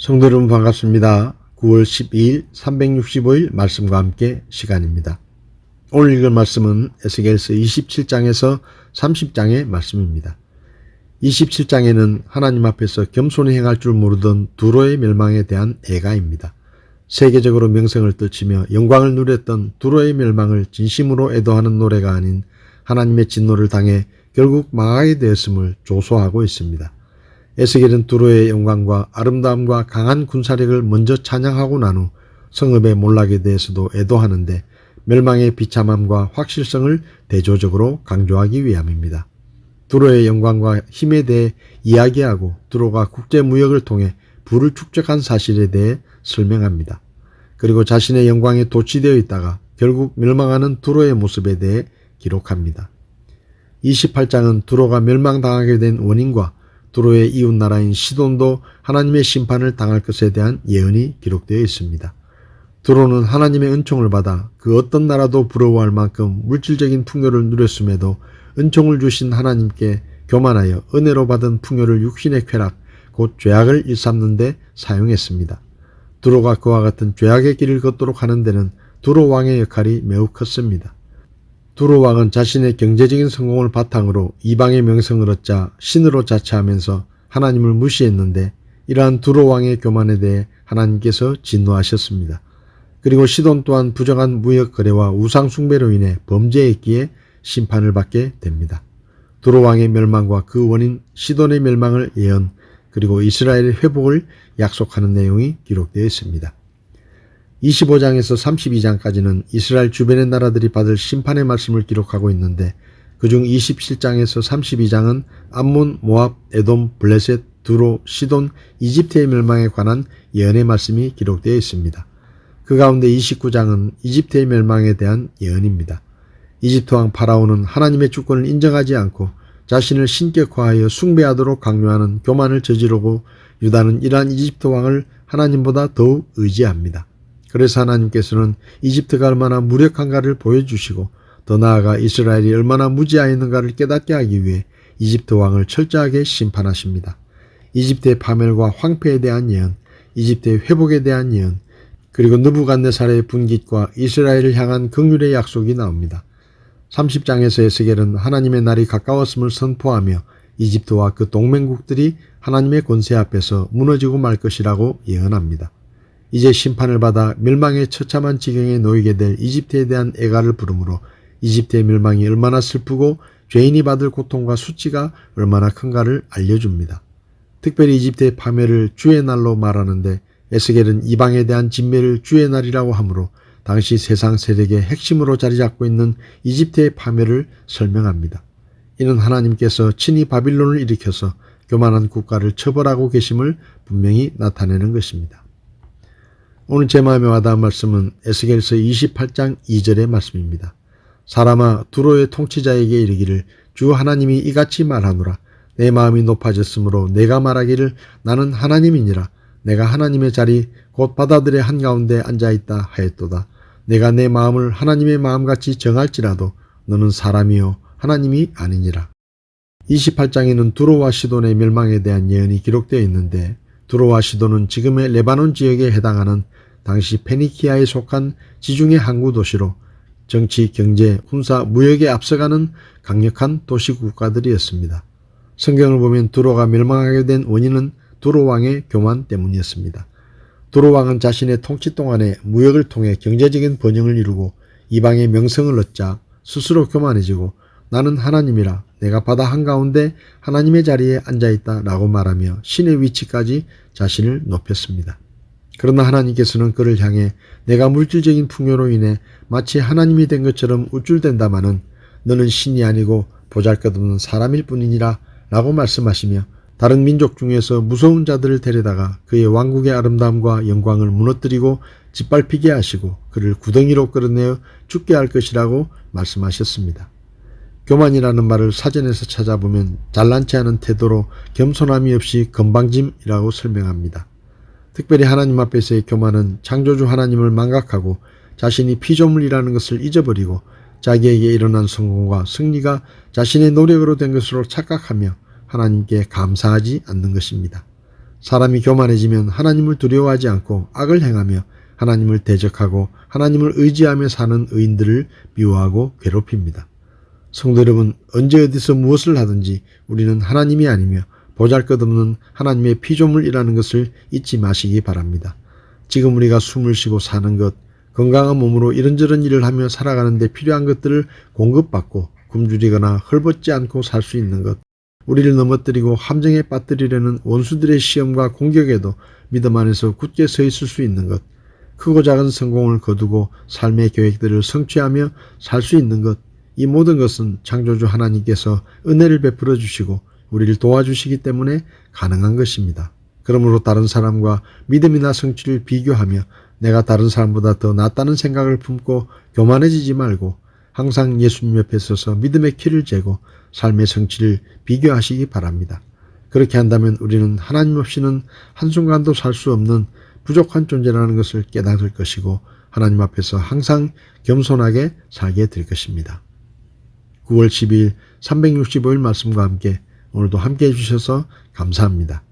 성도 여러분 반갑습니다. 9월 12일 365일 말씀과 함께 시간입니다. 오늘 읽을 말씀은 에스겔서 27장에서 30장의 말씀입니다. 27장에는 하나님 앞에서 겸손히 행할 줄 모르던 두로의 멸망에 대한 애가입니다. 세계적으로 명성을 떨치며 영광을 누렸던 두로의 멸망을 진심으로 애도하는 노래가 아닌 하나님의 진노를 당해 결국 망하게 되었음을 조소하고 있습니다. 에스겔은 두로의 영광과 아름다움과 강한 군사력을 먼저 찬양하고 난 후 성읍의 몰락에 대해서도 애도하는데 멸망의 비참함과 확실성을 대조적으로 강조하기 위함입니다. 두로의 영광과 힘에 대해 이야기하고 두로가 국제무역을 통해 부를 축적한 사실에 대해 설명합니다. 그리고 자신의 영광에 도취되어 있다가 결국 멸망하는 두로의 모습에 대해 기록합니다. 28장은 두로가 멸망당하게 된 원인과 두로의 이웃나라인 시돈도 하나님의 심판을 당할 것에 대한 예언이 기록되어 있습니다. 두로는 하나님의 은총을 받아 그 어떤 나라도 부러워할 만큼 물질적인 풍요를 누렸음에도 은총을 주신 하나님께 교만하여 은혜로 받은 풍요를 육신의 쾌락, 곧 죄악을 일삼는 데 사용했습니다. 두로가 그와 같은 죄악의 길을 걷도록 하는 데는 두로 왕의 역할이 매우 컸습니다. 두로 왕은 자신의 경제적인 성공을 바탕으로 이방의 명성을 얻자 신으로 자처하면서 하나님을 무시했는데 이러한 두로 왕의 교만에 대해 하나님께서 진노하셨습니다. 그리고 시돈 또한 부정한 무역 거래와 우상 숭배로 인해 범죄했기에 심판을 받게 됩니다. 두로 왕의 멸망과 그 원인 시돈의 멸망을 예언, 그리고 이스라엘의 회복을 약속하는 내용이 기록되어 있습니다. 25장에서 32장까지는 이스라엘 주변의 나라들이 받을 심판의 말씀을 기록하고 있는데 그중 27장에서 32장은 암몬, 모압, 에돔, 블레셋, 두로, 시돈, 이집트의 멸망에 관한 예언의 말씀이 기록되어 있습니다. 그 가운데 29장은 이집트의 멸망에 대한 예언입니다. 이집트 왕 파라오는 하나님의 주권을 인정하지 않고 자신을 신격화하여 숭배하도록 강요하는 교만을 저지르고 유다는 이러한 이집트 왕을 하나님보다 더욱 의지합니다. 그래서 하나님께서는 이집트가 얼마나 무력한가를 보여주시고 더 나아가 이스라엘이 얼마나 무지하였는가를 깨닫게 하기 위해 이집트 왕을 철저하게 심판하십니다. 이집트의 파멸과 황폐에 대한 예언, 이집트의 회복에 대한 예언, 그리고 느부갓네살의 분깃과 이스라엘을 향한 긍휼의 약속이 나옵니다. 30장에서 에스겔은 하나님의 날이 가까웠음을 선포하며 이집트와 그 동맹국들이 하나님의 권세 앞에서 무너지고 말 것이라고 예언합니다. 이제 심판을 받아 멸망의 처참한 지경에 놓이게 될 이집트에 대한 애가를 부르므로 이집트의 멸망이 얼마나 슬프고 죄인이 받을 고통과 수치가 얼마나 큰가를 알려줍니다. 특별히 이집트의 파멸을 주의 날로 말하는데 에스겔은 이방에 대한 진멸을 주의 날이라고 하므로 당시 세상 세력의 핵심으로 자리 잡고 있는 이집트의 파멸을 설명합니다. 이는 하나님께서 친히 바빌론을 일으켜서 교만한 국가를 처벌하고 계심을 분명히 나타내는 것입니다. 오늘 제 마음에 와닿은 말씀은 에스겔서 28장 2절의 말씀입니다. 사람아 두로의 통치자에게 이르기를 주 하나님이 이같이 말하노라. 내 마음이 높아졌으므로 내가 말하기를 나는 하나님이니라. 내가 하나님의 자리 곧 바다들의 한가운데 앉아있다 하였도다. 내가 내 마음을 하나님의 마음같이 정할지라도 너는 사람이요 하나님이 아니니라. 28장에는 두로와 시돈의 멸망에 대한 예언이 기록되어 있는데 두로와 시돈은 지금의 레바논 지역에 해당하는 당시 페니키아에 속한 지중해 항구 도시로 정치, 경제, 군사, 무역에 앞서가는 강력한 도시 국가들이었습니다. 성경을 보면 두로가 멸망하게 된 원인은 두로 왕의 교만 때문이었습니다. 두로 왕은 자신의 통치 동안에 무역을 통해 경제적인 번영을 이루고 이방의 명성을 얻자 스스로 교만해지고 나는 하나님이라 내가 바다 한가운데 하나님의 자리에 앉아있다 라고 말하며 신의 위치까지 자신을 높였습니다. 그러나 하나님께서는 그를 향해 내가 물질적인 풍요로 인해 마치 하나님이 된 것처럼 우쭐댄다마는 너는 신이 아니고 보잘것없는 사람일 뿐이니라 라고 말씀하시며 다른 민족 중에서 무서운 자들을 데려다가 그의 왕국의 아름다움과 영광을 무너뜨리고 짓밟히게 하시고 그를 구덩이로 끌어내어 죽게 할 것이라고 말씀하셨습니다. 교만이라는 말을 사전에서 찾아보면 잘난 체 않은 태도로 겸손함이 없이 건방짐이라고 설명합니다. 특별히 하나님 앞에서의 교만은 창조주 하나님을 망각하고 자신이 피조물이라는 것을 잊어버리고 자기에게 일어난 성공과 승리가 자신의 노력으로 된 것으로 착각하며 하나님께 감사하지 않는 것입니다. 사람이 교만해지면 하나님을 두려워하지 않고 악을 행하며 하나님을 대적하고 하나님을 의지하며 사는 의인들을 미워하고 괴롭힙니다. 성도 여러분, 언제 어디서 무엇을 하든지 우리는 하나님이 아니며 보잘것없는 하나님의 피조물이라는 것을 잊지 마시기 바랍니다. 지금 우리가 숨을 쉬고 사는 것, 건강한 몸으로 이런저런 일을 하며 살아가는 데 필요한 것들을 공급받고 굶주리거나 헐벗지 않고 살 수 있는 것, 우리를 넘어뜨리고 함정에 빠뜨리려는 원수들의 시험과 공격에도 믿음 안에서 굳게 서 있을 수 있는 것, 크고 작은 성공을 거두고 삶의 계획들을 성취하며 살 수 있는 것, 이 모든 것은 창조주 하나님께서 은혜를 베풀어 주시고 우리를 도와주시기 때문에 가능한 것입니다. 그러므로 다른 사람과 믿음이나 성취를 비교하며 내가 다른 사람보다 더 낫다는 생각을 품고 교만해지지 말고 항상 예수님 옆에 서서 믿음의 키를 재고 삶의 성취를 비교하시기 바랍니다. 그렇게 한다면 우리는 하나님 없이는 한순간도 살 수 없는 부족한 존재라는 것을 깨닫을 것이고 하나님 앞에서 항상 겸손하게 살게 될 것입니다. 9월 12일 365일 말씀과 함께 오늘도 함께 해주셔서 감사합니다.